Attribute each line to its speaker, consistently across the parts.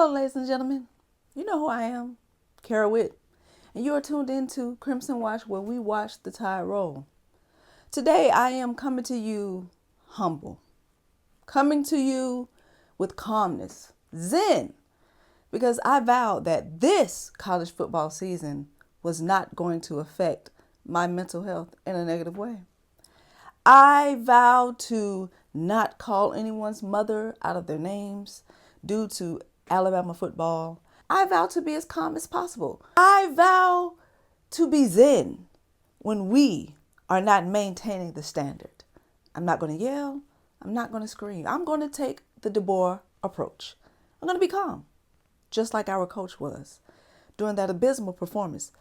Speaker 1: Hello, ladies and gentlemen. You know who I am, Kara Witt, and you are tuned into Crimson Watch, where we watch the tide roll. Today, I am coming to you humble, coming to you with calmness, zen, because I vowed that this college football season was not going to affect my mental health in a negative way. I vowed to not call anyone's mother out of their names due to Alabama football. I vow to be as calm as possible. I vow to be zen when we are not maintaining the standard. I'm not going to yell. I'm not going to scream. I'm going to take the DeBoer approach. I'm going to be calm, just like our coach was during that abysmal performance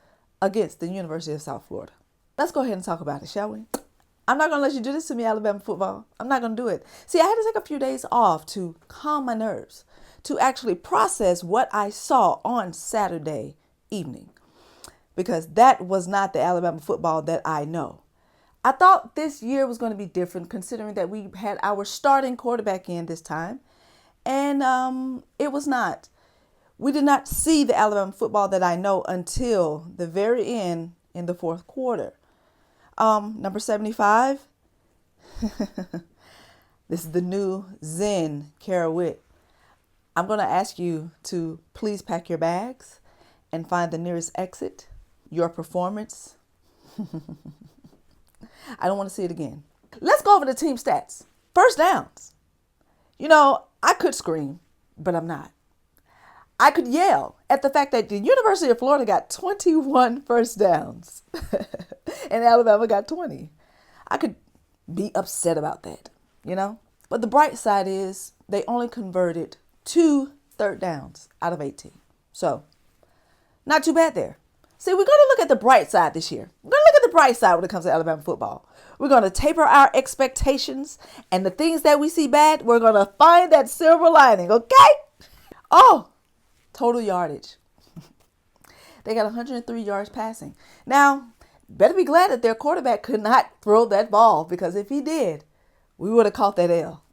Speaker 1: against the University of South Florida. Let's go ahead and talk about it, shall we? I'm not going to let you do this to me, Alabama football. I'm not going to do it. See, I had to take a few days off to calm my nerves, to actually process what I saw on Saturday evening, because that was not the Alabama football that I know. I thought this year was going to be different, considering that we had our starting quarterback in this time, and it was not. We did not see the Alabama football that I know until the very end in the fourth quarter. Number 75. This is the new Zen Kara Witt. I'm going to ask you to please pack your bags and find the nearest exit. Your performance. I don't want to see it again. Let's go over the team stats. First downs. You know, I could scream, but I'm not. I could yell at the fact that the University of Florida got 21 first downs and Alabama got 20. I could be upset about that, you know. But the bright side is they only converted 2 third downs out of 18. So, not too bad there. See, we're going to look at the bright side this year. We're going to look at the bright side when it comes to Alabama football. We're going to taper our expectations, and the things that we see bad, we're going to find that silver lining, okay? Oh, total yardage. They got 103 yards passing. Now, better be glad that their quarterback could not throw that ball, because if he did, we would have caught that L.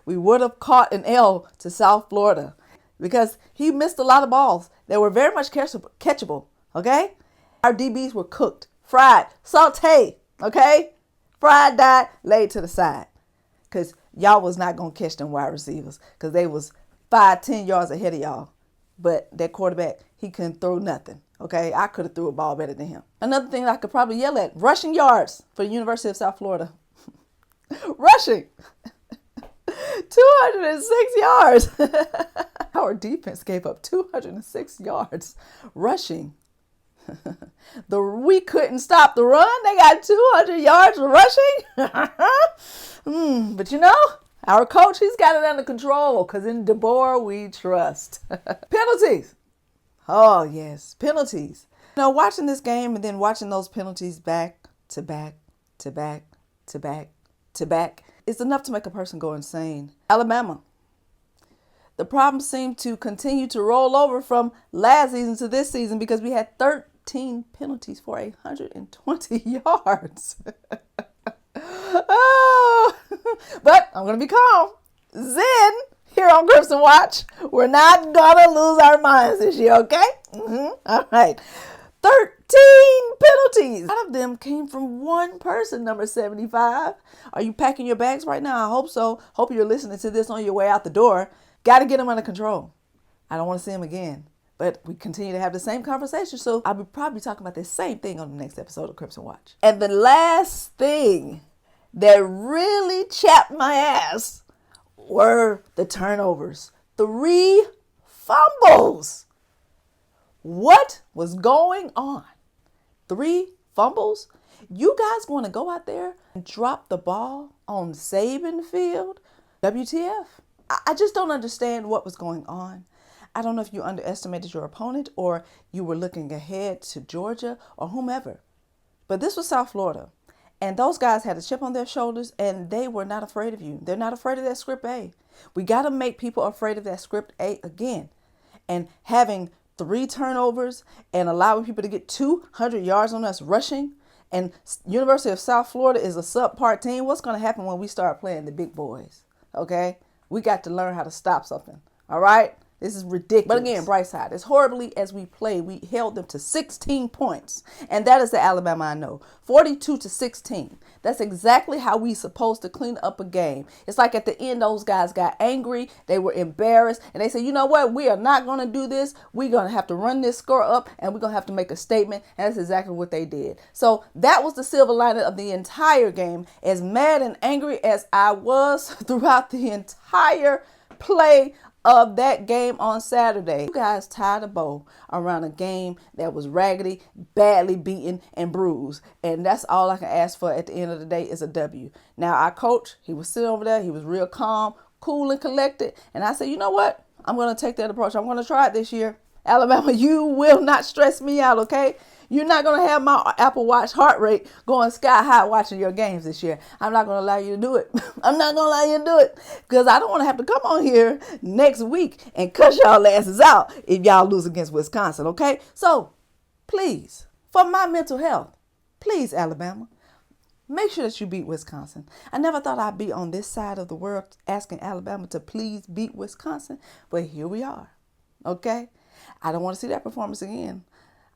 Speaker 1: We would have caught an L to South Florida, because he missed a lot of balls that were very much catchable, okay? Our DBs were cooked, fried, sauteed, okay? Fried, dyed, laid to the side, because y'all was not going to catch them wide receivers, because they was 5-10 yards ahead of y'all. But that quarterback, he couldn't throw nothing, okay? I could have threw a ball better than him. Another thing I could probably yell at, rushing yards for the University of South Florida. Rushing. 206 yards. Our defense gave up 206 yards rushing. We couldn't stop the run. They got 200 yards rushing. But you know, our coach, he's got it under control, because in DeBoer we trust. Penalties. Oh, yes, penalties. You know, watching this game and then watching those penalties back to back to back to back to back, it's enough to make a person go insane. Alabama. The problems seem to continue to roll over from last season to this season, because we had 13 penalties for 120 yards. Oh, but I'm going to be calm. Zen here on Crimson Watch. We're not going to lose our minds this year, okay? All right. 13 penalties. None of them came from one person, number 75. Are you packing your bags right now? I hope so. Hope you're listening to this on your way out the door. Got to get them under control. I don't want to see them again. But we continue to have the same conversation, so I'll be probably talking about the same thing on the next episode of Crimson Watch. And the last thing that really chapped my ass were the turnovers. 3 fumbles. What was going on? 3 fumbles? You guys want to go out there and drop the ball on Saban Field? WTF? I just don't understand what was going on. I don't know if you underestimated your opponent, or you were looking ahead to Georgia or whomever. But this was South Florida. And those guys had a chip on their shoulders, and they were not afraid of you. They're not afraid of that script A. We got to make people afraid of that script A again. And having 3 turnovers and allowing people to get 200 yards on us rushing, and University of South Florida is a subpar team. What's going to happen when we start playing the big boys? Okay? We got to learn how to stop something. All right? This is ridiculous. But again, bright side, as horribly as we played, we held them to 16 points. And that is the Alabama I know. 42-16. That's exactly how we supposed to clean up a game. It's like at the end, those guys got angry. They were embarrassed. And they said, you know what? We are not going to do this. We're going to have to run this score up. And we're going to have to make a statement. And that's exactly what they did. So that was the silver lining of the entire game. As mad and angry as I was throughout the entire play of that game on Saturday, you guys tied a bow around a game that was raggedy, badly beaten, and bruised. And that's all I can ask for at the end of the day is a W. Now, our coach, he was sitting over there. He was real calm, cool, and collected. And I said, you know what? I'm going to take that approach. I'm going to try it this year. Alabama, you will not stress me out, okay? You're not going to have my Apple Watch heart rate going sky high watching your games this year. I'm not going to allow you to do it. I'm not going to allow you to do it because I don't want to have to come on here next week and cuss y'all asses out if y'all lose against Wisconsin, okay? So, please, for my mental health, please, Alabama, make sure that you beat Wisconsin. I never thought I'd be on this side of the world asking Alabama to please beat Wisconsin, but here we are, okay? I don't want to see that performance again.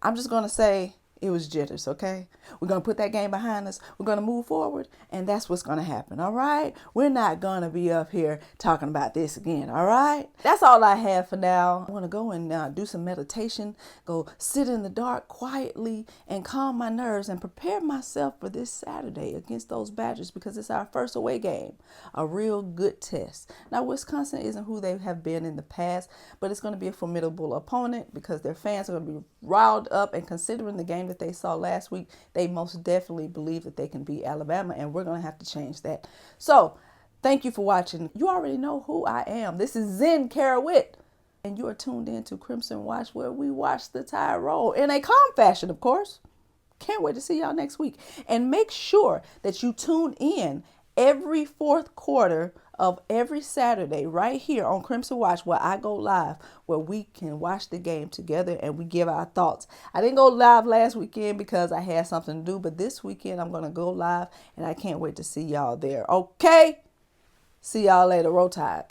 Speaker 1: I'm just going to say it was jitters, okay? We're going to put that game behind us. We're going to move forward, and that's what's going to happen, all right? We're not going to be up here talking about this again, all right? That's all I have for now. I want to go and do some meditation, go sit in the dark quietly and calm my nerves and prepare myself for this Saturday against those Badgers because it's our first away game, a real good test. Now, Wisconsin isn't who they have been in the past, but it's going to be a formidable opponent because their fans are going to be riled up, and considering the game that they saw last week, they most definitely believe that they can beat Alabama, and we're going to have to change that. So, thank you for watching. You already know who I am. This is Zen Carawit, and you are tuned in to Crimson Watch, where we watch the Tide roll in a calm fashion, of course. Can't wait to see y'all next week. And make sure that you tune in every fourth quarter of every Saturday right here on Crimson Watch, where I go live, where we can watch the game together and we give our thoughts. I didn't go live last weekend because I had something to do, but this weekend I'm going to go live, and I can't wait to see y'all there. Okay? See y'all later. Roll Tide.